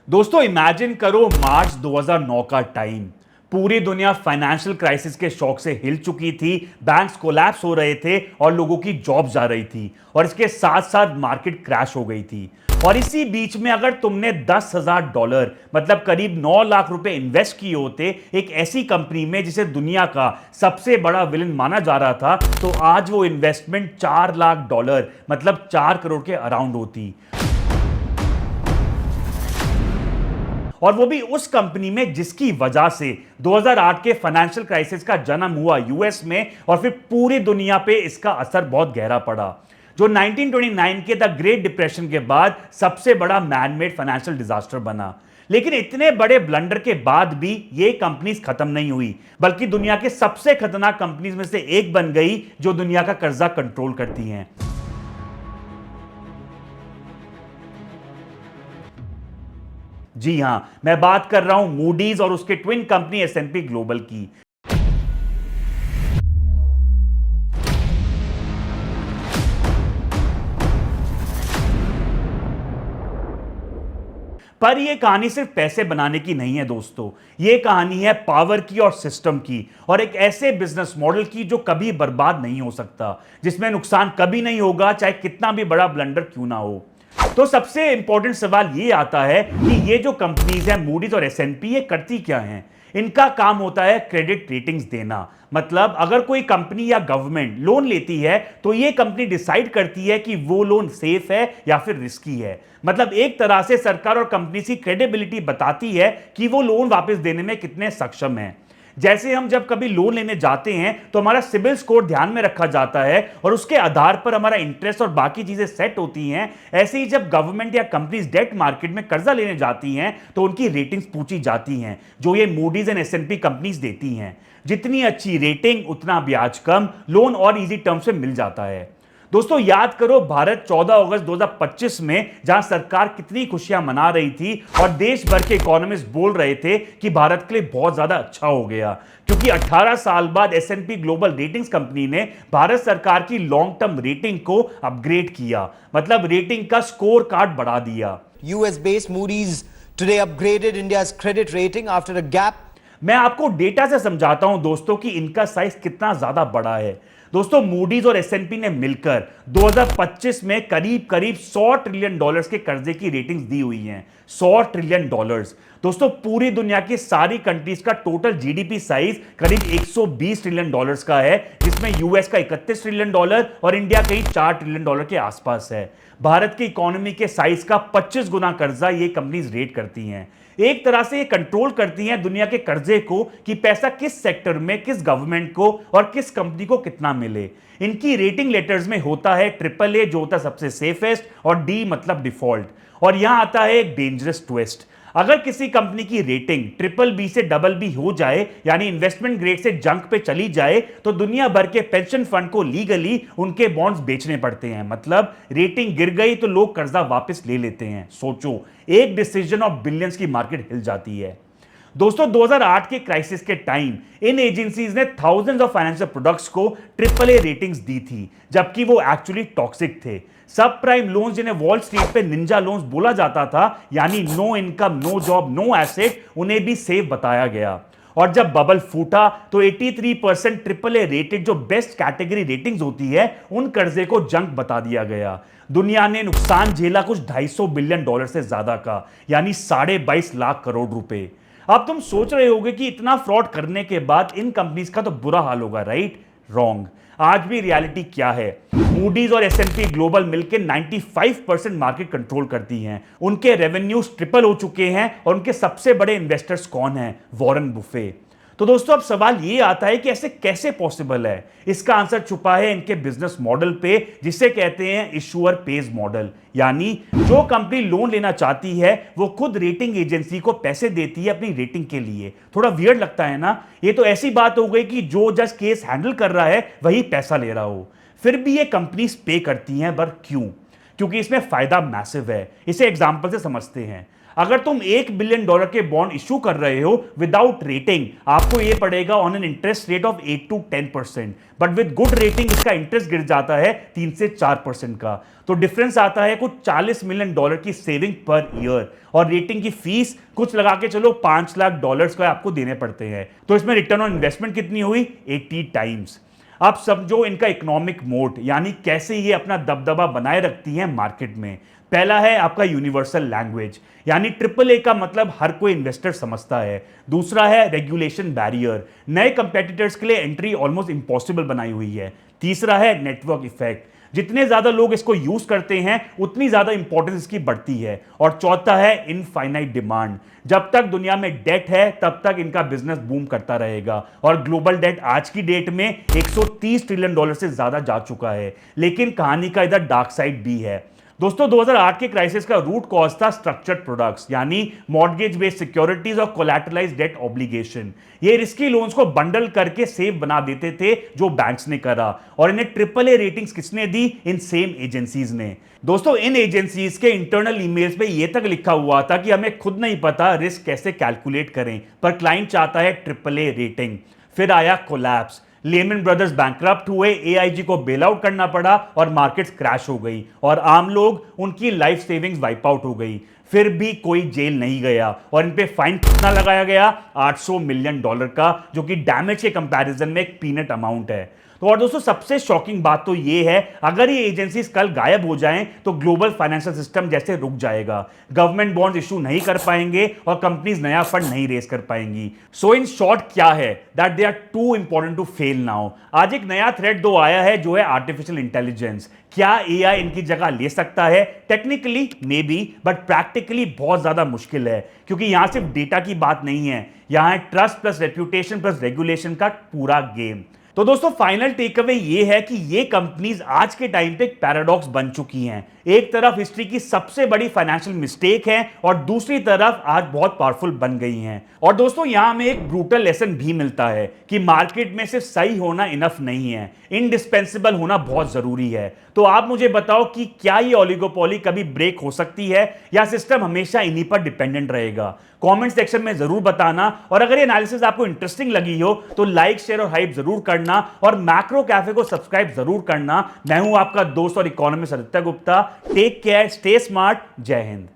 दोस्तों इमेजिन करो मार्च 2009 का टाइम। पूरी दुनिया फाइनेंशियल क्राइसिस के शॉक से हिल चुकी थी। बैंक्स कोलैप्स हो रहे थे और लोगों की जॉब जा रही थी और इसके साथ साथ मार्केट क्रैश हो गई थी। और इसी बीच में अगर तुमने $10,000 मतलब करीब 9 लाख रुपए इन्वेस्ट किए होते एक ऐसी कंपनी में जिसे दुनिया का सबसे बड़ा विलन माना जा रहा था, तो आज वो इन्वेस्टमेंट $4 लाख मतलब 4 करोड़ के अराउंड होती। और वो भी उस कंपनी में जिसकी वजह से 2008 के फाइनेंशियल क्राइसिस का जन्म हुआ यूएस में और फिर पूरी दुनिया पे इसका असर बहुत गहरा पड़ा, जो 1929 के द ग्रेट डिप्रेशन के बाद सबसे बड़ा मैनमेड फाइनेंशियल डिजास्टर बना। लेकिन इतने बड़े ब्लंडर के बाद भी ये कंपनीज खत्म नहीं हुई, बल्कि दुनिया के सबसे खतरनाक कंपनीज में से एक बन गई जो दुनिया का कर्जा कंट्रोल करती हैं। जी हां, मैं बात कर रहा हूं मूडीज और उसके ट्विन कंपनी एस&पी ग्लोबल की। पर यह कहानी सिर्फ पैसे बनाने की नहीं है दोस्तों, यह कहानी है पावर की और सिस्टम की और एक ऐसे बिजनेस मॉडल की जो कभी बर्बाद नहीं हो सकता, जिसमें नुकसान कभी नहीं होगा चाहे कितना भी बड़ा ब्लंडर क्यों ना हो। तो सबसे इंपॉर्टेंट सवाल ये आता है कि ये जो कंपनीज हैं मूडीज और एस&पी, ये करती क्या हैं। इनका काम होता है क्रेडिट रेटिंग्स देना। मतलब अगर कोई कंपनी या गवर्नमेंट लोन लेती है तो ये कंपनी डिसाइड करती है कि वो लोन सेफ है या फिर रिस्की है। मतलब एक तरह से सरकार और कंपनी की क्रेडिबिलिटी बताती है कि वो लोन वापस देने में कितने सक्षम हैं। जैसे हम जब कभी लोन लेने जाते हैं तो हमारा सिबिल स्कोर ध्यान में रखा जाता है और उसके आधार पर हमारा इंटरेस्ट और बाकी चीजें सेट होती हैं। ऐसे ही जब गवर्नमेंट या कंपनीज डेट मार्केट में कर्जा लेने जाती हैं तो उनकी रेटिंग्स पूछी जाती हैं, जो ये मूडीज एंड एस&पी कंपनीज देती हैं। जितनी अच्छी रेटिंग उतना ब्याज कम, लोन और इजी टर्म्स में मिल जाता है। दोस्तों याद करो भारत 14 अगस्त 2025 में जहां सरकार कितनी खुशियां मना रही थी और देश भर के इकोनॉमिस्ट बोल रहे थे कि भारत के लिए बहुत ज्यादा अच्छा हो गया, क्योंकि 18 साल बाद एस&पी ग्लोबल रेटिंग्स कंपनी ने भारत सरकार की लॉन्ग टर्म रेटिंग को अपग्रेड किया। मतलब रेटिंग का स्कोर कार्ड बढ़ा दिया। US based Moody's today upgraded India's credit rating after a gap। मैं आपको डेटा से समझाता हूं दोस्तों कि इनका साइज कितना ज्यादा बड़ा है। दोस्तों मूडीज और एस&पी ने मिलकर 2025 में करीब करीब $100 ट्रिलियन के कर्जे की रेटिंग्स दी हुई हैं। $100 ट्रिलियन। दोस्तों पूरी दुनिया की सारी कंट्रीज का टोटल जीडीपी साइज करीब $120 ट्रिलियन का है, जिसमें यूएस का $31 ट्रिलियन और इंडिया कहीं $4 ट्रिलियन के आसपास है। भारत की इकोनॉमी के साइज का 25 गुना कर्जा ये कंपनीज रेट करती हैं। एक तरह से ये कंट्रोल करती हैं दुनिया के कर्जे को कि पैसा किस सेक्टर में, किस गवर्नमेंट को और किस कंपनी को कितना मिले। इनकी रेटिंग लेटर्स में होता है AAA जो होता है सबसे सेफेस्ट, और D मतलब डिफॉल्ट। और यहां आता है एक डेंजरस ट्विस्ट। अगर किसी कंपनी की रेटिंग BBB से BB हो जाए, यानी इन्वेस्टमेंट ग्रेड से जंक पे चली जाए, तो दुनिया भर के पेंशन फंड को लीगली उनके बॉन्ड्स बेचने पड़ते हैं। मतलब रेटिंग गिर गई तो लोग कर्जा वापस ले लेते हैं। सोचो, एक डिसीजन ऑफ बिलियंस की मार्केट हिल जाती है। दोस्तों 2008 के क्राइसिस के टाइम इन एजेंसीज ने थाउजेंड्स ऑफ फाइनेंशियल प्रोडक्ट्स को AAA रेटिंग्स दी थी, जबकि वो एक्चुअली टॉक्सिक थे। सब प्राइम लोन्स, जिन्हें वॉल स्ट्रीट पे निंजा लोन्स बोला जाता था, यानी no income, no job, no asset, उन्हें भी सेफ बताया गया। और जब बबल फूटा तो 83% AAA रेटेड जो बेस्ट कैटेगरी रेटिंग्स होती है, उन कर्जे को जंक बता दिया गया। दुनिया ने नुकसान झेला कुछ $250 बिलियन से ज्यादा का, यानी 22.5 लाख करोड़ रुपए। अब तुम सोच रहे होगे कि इतना फ्रॉड करने के बाद इन कंपनीज का तो बुरा हाल होगा, राइट? रॉन्ग। आज भी रियलिटी क्या है? मूडीज और एस&पी ग्लोबल मिलकर 95% मार्केट कंट्रोल करती हैं। उनके रेवेन्यूज ट्रिपल हो चुके हैं और उनके सबसे बड़े इन्वेस्टर्स कौन हैं? Warren Buffett. तो दोस्तों अब सवाल ये आता है कि ऐसे कैसे पॉसिबल है? इसका आंसर छुपा है इनके बिजनेस मॉडल पे, जिसे कहते हैं इशूअर पेज मॉडल। यानी जो कंपनी लोन लेना चाहती है वो खुद रेटिंग एजेंसी को पैसे देती है अपनी रेटिंग के लिए। थोड़ा वियर्ड लगता है ना? ये तो ऐसी बात हो गई कि जो जज केस हैंडल कर रहा है वही पैसा ले रहा हो। फिर भी ये कंपनीज पे करती हैं, पर क्यों? क्योंकि इसमें फायदा मैसिव है। इसे एग्जांपल से समझते हैं। अगर तुम $1 बिलियन के बॉन्ड इशू कर रहे हो विदाउट रेटिंग, आपको यह पड़ेगा on an interest rate of 8 to 10%, but with good rating इसका इंटरेस्ट गिर जाता है 3 से 4% का। तो डिफरेंस आता है कुछ $40 मिलियन की सेविंग पर ईयर, और रेटिंग की फीस कुछ लगा के चलो $5 लाख का आपको देने पड़ते हैं। तो इसमें रिटर्न ऑन इन्वेस्टमेंट कितनी हुई? 80 टाइम्स। अब समझो इनका इकोनॉमिक मोट, यानी कैसे ये अपना दबदबा बनाए रखती हैं मार्केट में। पहला है आपका यूनिवर्सल लैंग्वेज, यानी AAA का मतलब हर कोई इन्वेस्टर समझता है। दूसरा है रेगुलेशन बैरियर, नए कंपेटिटर्स के लिए एंट्री ऑलमोस्ट इम्पॉसिबल बनाई हुई है। तीसरा है नेटवर्क इफेक्ट, जितने ज्यादा लोग इसको यूज करते हैं उतनी ज्यादा इंपॉर्टेंस इसकी बढ़ती है। और चौथा है इनफाइनाइट डिमांड, जब तक दुनिया में डेट है तब तक इनका बिजनेस बूम करता रहेगा, और ग्लोबल डेट आज की डेट में $130 ट्रिलियन से ज्यादा जा चुका है। लेकिन कहानी का इधर डार्क साइड भी है। दोस्तों 2008 के क्राइसिस का रूट कॉज था स्ट्रक्चर्ड प्रोडक्ट्स, यानी मॉर्गेज बेस्ड सिक्योरिटीज और कोलैटरलाइज्ड डेट ऑब्लिगेशन। ये रिस्की लोन्स को बंडल करके सेफ बना देते थे जो बैंक्स ने करा, और इन्हें AAA रेटिंग्स किसने दी? इन सेम एजेंसीज ने। दोस्तों इन एजेंसीज के इंटरनल ईमेल्स पे ये तक लिखा हुआ था कि हमें खुद नहीं पता रिस्क कैसे कैलकुलेट करें, पर क्लाइंट चाहता है AAA रेटिंग। फिर आया कोलैप्स, लेमन ब्रदर्स बैंकरप्ट हुए, AIG को बेल आउट करना पड़ा और मार्केट्स क्रैश हो गई, और आम लोग उनकी लाइफ सेविंग्स वाइप आउट हो गई। फिर भी कोई जेल नहीं गया, और इन पे फाइन कितना लगाया गया? $800 मिलियन का, जो कि डैमेज के कंपैरिजन में एक पीनट अमाउंट है। तो और दोस्तों सबसे शॉकिंग बात तो ये है, अगर ये एजेंसीज कल गायब हो जाएं तो ग्लोबल फाइनेंशियल सिस्टम जैसे रुक जाएगा, गवर्नमेंट बॉन्ड्स इशू नहीं कर पाएंगे और कंपनीज नया फंड नहीं रेज कर पाएंगी। सो इन शॉर्ट क्या है? That they are too important to fail now. आज एक नया थ्रेट दो आया है जो है आर्टिफिशियल इंटेलिजेंस। क्या AI इनकी जगह ले सकता है? Technically may be, but practically बहुत ज्यादा मुश्किल है, क्योंकि यहां सिर्फ डेटा की बात नहीं है, यहां है trust plus reputation plus regulation का पूरा गेम। तो दोस्तों फाइनल टेक अवे ये है कि ये कंपनीज आज के टाइम पे एक पैराडॉक्स बन चुकी हैं। एक तरफ हिस्ट्री की सबसे बड़ी फाइनेंशियल मिस्टेक है, और दूसरी तरफ आज बहुत पावरफुल बन गई हैं। और दोस्तों यहां हमें एक ब्रूटल लेसन भी मिलता है कि मार्केट में सिर्फ सही होना इनफ नहीं है, इंडिस्पेंसिबल होना बहुत जरूरी है। तो आप मुझे बताओ कि क्या ये ओलिगोपोली कभी ब्रेक हो सकती है, या सिस्टम हमेशा इन्हीं पर डिपेंडेंट रहेगा? कमेंट सेक्शन में जरूर बताना, और अगर ये एनालिसिस आपको इंटरेस्टिंग लगी हो तो लाइक, शेयर और हाइप जरूर करना, और मैक्रो कैफे को सब्सक्राइब जरूर करना। मैं हूं आपका दोस्त और इकोनॉमिस्ट आदित्य गुप्ता। टेक केयर, स्टे स्मार्ट, जय हिंद।